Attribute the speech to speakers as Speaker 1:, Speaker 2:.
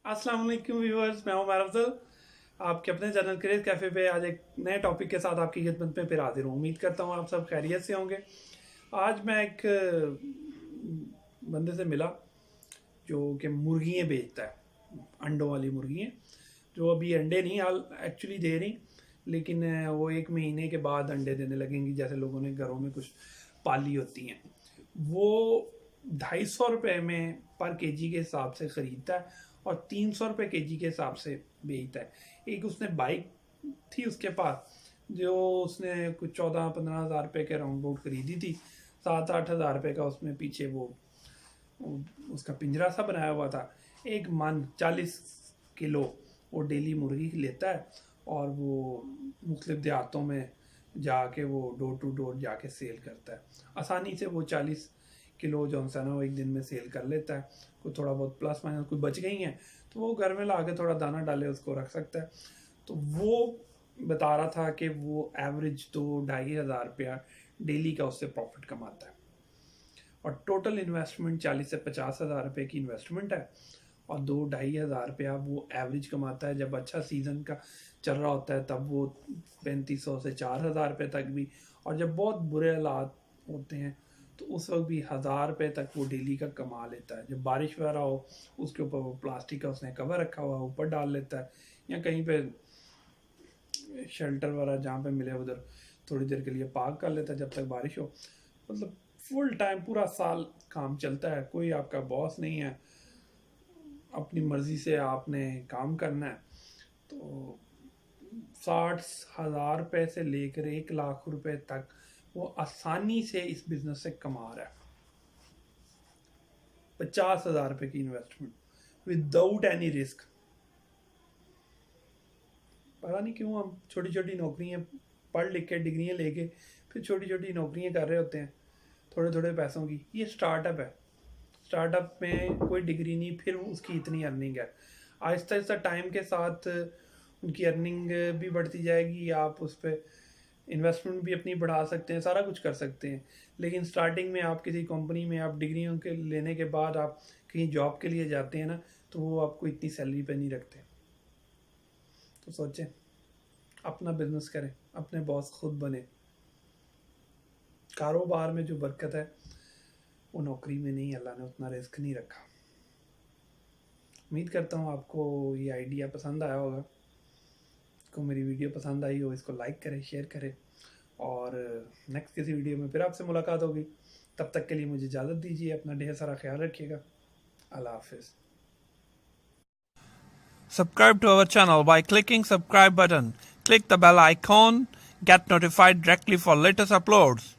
Speaker 1: अस्सलाम वालेकुम व्यूअर्स, मैं उमर अफजल आपके अपने चैनल क्रेज कैफ़े पे आज एक नए टॉपिक के साथ आपकी खिदमत में फिर हाजिर हूँ। उम्मीद करता हूँ आप सब खैरियत से होंगे। आज मैं एक बंदे से मिला जो कि मुर्गियाँ बेचता है, अंडों वाली मुर्गियाँ, जो अभी अंडे नहीं हाल एक्चुअली दे रही, लेकिन वो 1 महीने के बाद अंडे देने लगेंगी, जैसे लोगों ने घरों में कुछ पाली होती हैं। वो 250 रुपये में पर केजी के हिसाब से ख़रीदता है और 300 रुपये केजी के हिसाब से बेचता है। एक उसने बाइक थी उसके पास, जो उसने कुछ 14-15 हज़ार रुपये के राउंड अबाउट खरीदी थी। 7-8 हज़ार रुपये का उसमें पीछे वो उसका पिंजरा सा बनाया हुआ था। एक मन 40 किलो वो डेली मुर्गी लेता है और वो मुख्तलिफ देहातों में जाके वो डोर टू डोर जाके सेल करता है। आसानी से वो 40 किलो जो है ना वो एक दिन में सेल कर लेता है। कोई थोड़ा बहुत प्लस माइनस कोई बच गई हैं तो वो घर में ला के थोड़ा दाना डाले उसको रख सकता है। तो वो बता रहा था कि वो एवरेज 2-2.5 हज़ार रुपया डेली का उससे प्रॉफिट कमाता है और टोटल इन्वेस्टमेंट 40 से 50 हज़ार रुपये की इन्वेस्टमेंट है और 2-2.5 हज़ार रुपया वो एवरेज कमाता है। जब अच्छा सीज़न का चल रहा होता है तब वो 3500 से 4 हज़ार रुपये तक भी, और जब बहुत बुरे हालात होते हैं तो उस वक्त भी 1,000 रुपये तक वो डेली का कमा लेता है। जब बारिश वगैरह हो उसके ऊपर वो प्लास्टिक का उसने कवर रखा हुआ ऊपर डाल लेता है, या कहीं पे शेल्टर वगैरह जहाँ पे मिले उधर थोड़ी देर के लिए पार्क कर लेता है जब तक बारिश हो। मतलब फुल टाइम पूरा साल काम चलता है, कोई आपका बॉस नहीं है, अपनी मर्ज़ी से आपने काम करना है। तो 60,000 रुपये से लेकर 1 लाख रुपये तक वो आसानी से इस बिज़नेस से कमा रहा है। 50,000 रुपये की इन्वेस्टमेंट विदाउट एनी रिस्क। पता नहीं क्यों हम छोटी छोटी नौकरियां पढ़ लिख के डिग्रियाँ लेके फिर छोटी छोटी नौकरियां कर रहे होते हैं थोड़े थोड़े पैसों की। ये स्टार्टअप है, स्टार्टअप में कोई डिग्री नहीं, फिर उसकी इतनी अर्निंग है। आहिस्ता आहिस्ता टाइम के साथ उनकी अर्निंग भी बढ़ती जाएगी, आप उस पर इन्वेस्टमेंट भी अपनी बढ़ा सकते हैं, सारा कुछ कर सकते हैं। लेकिन स्टार्टिंग में आप किसी कंपनी में आप डिग्रियों के लेने के बाद आप कहीं जॉब के लिए जाते हैं ना, तो वो आपको इतनी सैलरी पे नहीं रखते। तो सोचें, अपना बिजनेस करें, अपने बॉस खुद बने। कारोबार में जो बरकत है वो नौकरी में नहीं, अल्लाह ने उतना रिस्क नहीं रखा। उम्मीद करता हूँ आपको ये आइडिया पसंद आया होगा। को मेरी वीडियो पसंद आई हो इसको लाइक करें, शेयर करें, और नेक्स्ट किसी वीडियो में फिर आपसे मुलाकात होगी। तब तक के लिए मुझे इजाज़त दीजिए, अपना ढेर सारा ख्याल रखिएगा। अल्लाह हाफिज़।
Speaker 2: Subscribe to our channel by clicking subscribe button. Click the bell icon. Get notified directly for latest uploads.